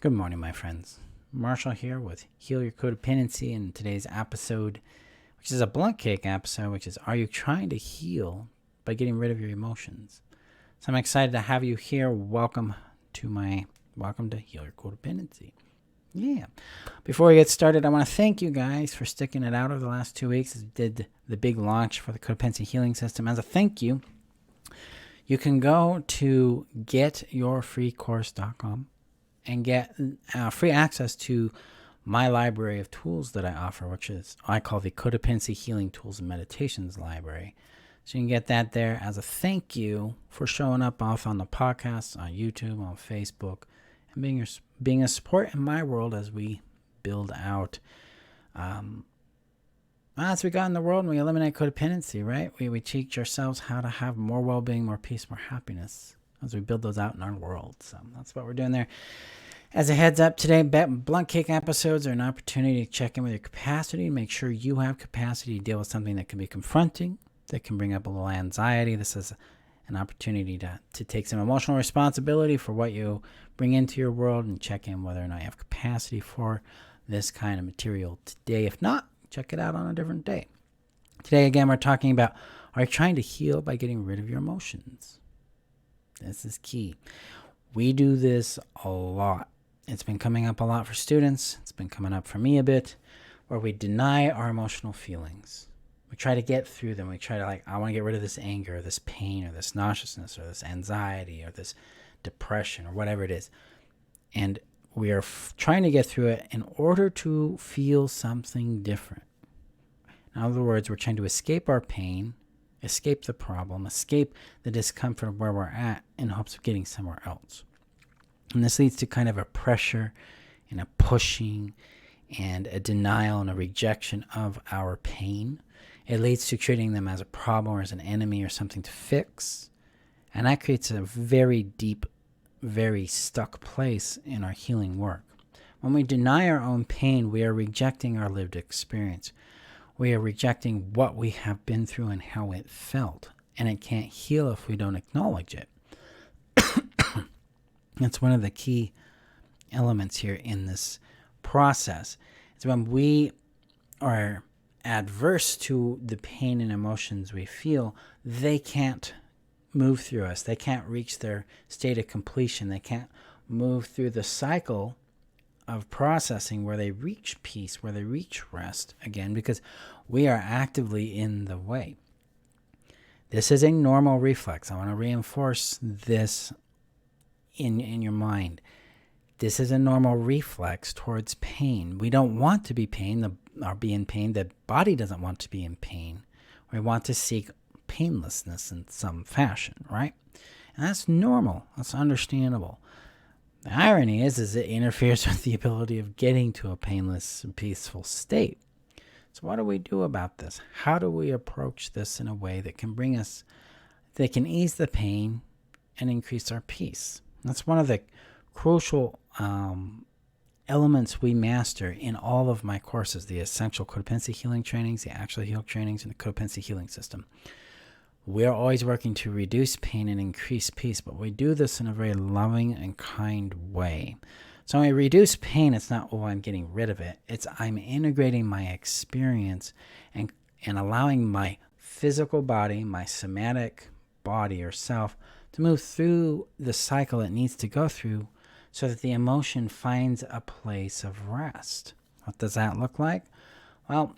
Good morning, my friends. Marshall here with Heal Your Codependency in today's episode, which is a blunt cake episode, which is Are you trying to heal by getting rid of your emotions? So I'm excited to have you here. Welcome to Heal Your Codependency. Yeah. Before we get started, I want to thank you guys for sticking it out over the last 2 weeks. I did the big launch for the Codependency Healing System. As a thank you, you can go to getyourfreecourse.com and get free access to my library of tools that I offer, which is I call the Codependency Healing Tools and Meditations Library. So you can get that there as a thank you for showing up off on the podcast, on YouTube, on Facebook, and being a support in my world as we build out, as we got in the world and we eliminate codependency, right? We teach ourselves how to have more well-being, more peace, more happiness as we build those out in our world. So that's what we're doing there. As a heads up, today, blunt cake episodes are an opportunity to check in with your capacity and make sure you have capacity to deal with something that can be confronting, that can bring up a little anxiety. This is an opportunity to take some emotional responsibility for what you bring into your world and check in whether or not you have capacity for this kind of material today. If not, check it out on a different day. Today, again, we're talking about, are you trying to heal by getting rid of your emotions? This is key. We do this a lot. It's been coming up a lot for students. It's been coming up for me a bit, where we deny our emotional feelings. We try to get through them. We try to I want to get rid of this anger, or this pain, or this nauseousness, or this anxiety, or this depression, or whatever it is. And we are trying to get through it in order to feel something different. In other words, we're trying to escape our pain, escape the problem, escape the discomfort of where we're at in hopes of getting somewhere else. And this leads to kind of a pressure and a pushing and a denial and a rejection of our pain. It leads to treating them as a problem or as an enemy or something to fix. And that creates a very deep, very stuck place in our healing work. When we deny our own pain, we are rejecting our lived experience. We are rejecting what we have been through and how it felt. And it can't heal if we don't acknowledge it. That's one of the key elements here in this process. It's when we are adverse to the pain and emotions we feel, they can't move through us. They can't reach their state of completion. They can't move through the cycle of processing where they reach peace, where they reach rest again, because we are actively in the way. This is a normal reflex. I want to reinforce this in your mind. This is a normal reflex towards pain. We don't want to be or be in pain. The body doesn't want to be in pain. We want to seek painlessness in some fashion, right? And that's normal. That's understandable. The irony is it interferes with the ability of getting to a painless and peaceful state. So what do we do about this? How do we approach this in a way that can ease the pain and increase our peace? That's one of the crucial elements we master in all of my courses, the Essential Codependency Healing Trainings, the Actual Heal Trainings, and the Codependency Healing System. We're always working to reduce pain and increase peace, but we do this in a very loving and kind way. So when we reduce pain, it's not, I'm getting rid of it. It's I'm integrating my experience and allowing my physical body, my somatic body or self, to move through the cycle it needs to go through so that the emotion finds a place of rest. What does that look like? Well,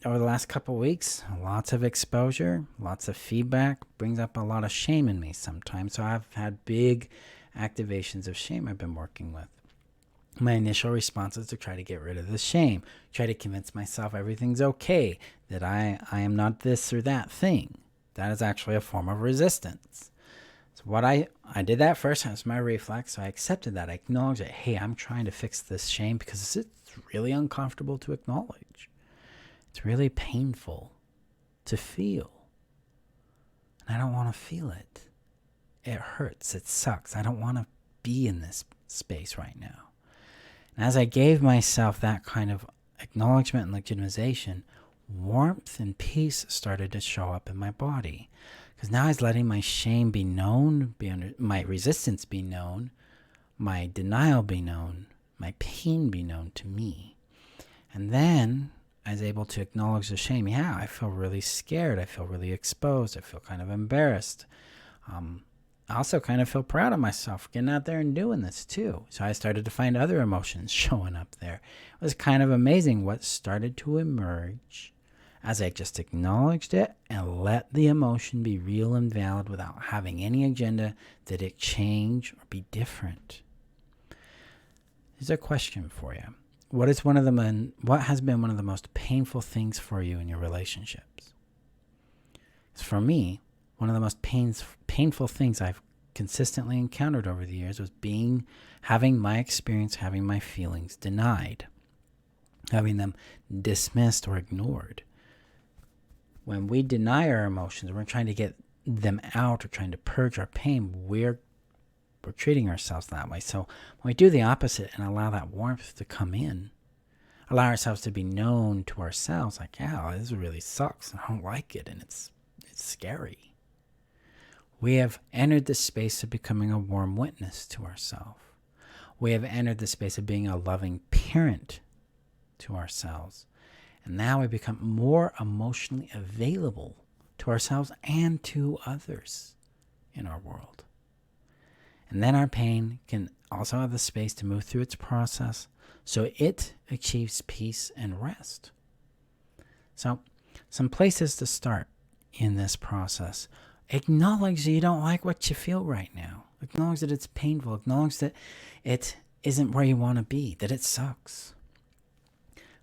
over the last couple of weeks, lots of exposure, lots of feedback, brings up a lot of shame in me sometimes. So I've had big activations of shame I've been working with. My initial response is to try to get rid of the shame, try to convince myself everything's okay, that I am not this or that thing. That is actually a form of resistance. So what I did that first as my reflex. So I accepted that. I acknowledged that, hey, I'm trying to fix this shame because it's really uncomfortable to acknowledge. It's really painful to feel. And I don't want to feel it. It hurts. It sucks. I don't want to be in this space right now. And as I gave myself that kind of acknowledgement and legitimization, warmth and peace started to show up in my body. Because now I was letting my shame be known, my resistance be known, my denial be known, my pain be known to me. And then I was able to acknowledge the shame. Yeah, I feel really scared. I feel really exposed. I feel kind of embarrassed. I also kind of feel proud of myself for getting out there and doing this too. So I started to find other emotions showing up there. It was kind of amazing what started to emerge as I just acknowledged it and let the emotion be real and valid without having any agenda that it change or be different. Here's a question for you. What has been one of the most painful things for you in your relationships? For me, one of the most painful things I've consistently encountered over the years was having my experience, having my feelings denied, having them dismissed or ignored. When we deny our emotions, we're trying to get them out or trying to purge our pain, we're treating ourselves that way. So when we do the opposite and allow that warmth to come in, allow ourselves to be known to ourselves, like, yeah, this really sucks, I don't like it, and it's scary. We have entered the space of becoming a warm witness to ourselves. We have entered the space of being a loving parent to ourselves. And now we become more emotionally available to ourselves and to others in our world. And then our pain can also have the space to move through its process so it achieves peace and rest. So, some places to start in this process. Acknowledge that you don't like what you feel right now. Acknowledge that it's painful. Acknowledge that it isn't where you want to be, that it sucks.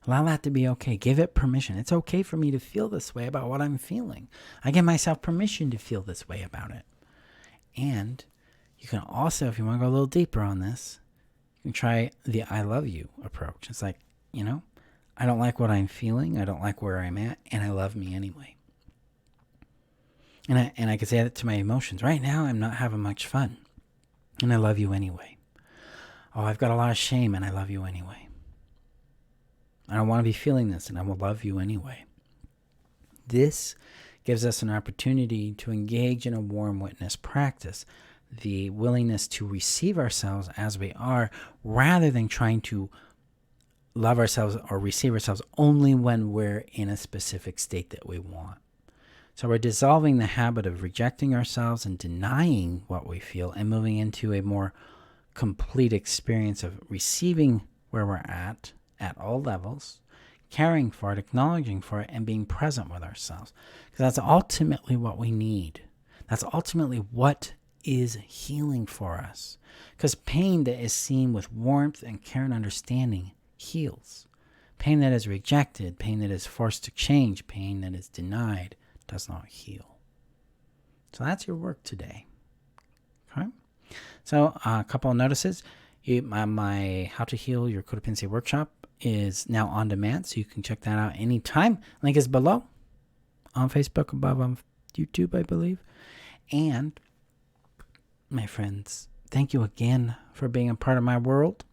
Allow that to be okay. Give it permission. It's okay for me to feel this way about what I'm feeling. I give myself permission to feel this way about it. And you can also, if you want to go a little deeper on this, you can try the I love you approach. It's like, I don't like what I'm feeling. I don't like where I'm at, and I love me anyway. And I can say that to my emotions. Right now, I'm not having much fun, and I love you anyway. Oh, I've got a lot of shame, and I love you anyway. I don't want to be feeling this, and I will love you anyway. This gives us an opportunity to engage in a warm witness practice, the willingness to receive ourselves as we are, rather than trying to love ourselves or receive ourselves only when we're in a specific state that we want. So we're dissolving the habit of rejecting ourselves and denying what we feel and moving into a more complete experience of receiving where we're at all levels, caring for it, acknowledging for it, and being present with ourselves. Because that's ultimately what we need. That's ultimately what is healing for us. Because pain that is seen with warmth and care and understanding heals. Pain that is rejected, pain that is forced to change, pain that is denied, does not heal. So that's your work today. Okay. So a couple of notices. My How to Heal Your Codependency workshop is now on demand, so you can check that out anytime. Link is below on Facebook, above on YouTube, I believe. And my friends, thank you again for being a part of my world.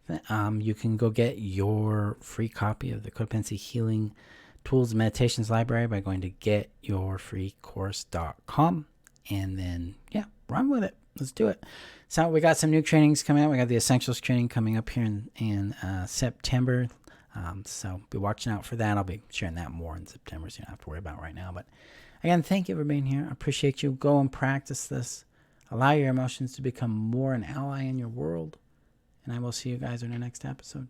You can go get your free copy of the Codependency Healing Tools Meditations Library by going to getyourfreecourse.com, and then run with it. Let's do it. So we got some new trainings coming out. We got the Essentials training coming up here in September. So be watching out for that. I'll be sharing that more in September, so you don't have to worry about it right now. But again, thank you for being here. I appreciate you. Go and practice this. Allow your emotions to become more an ally in your world. And I will see you guys in the next episode.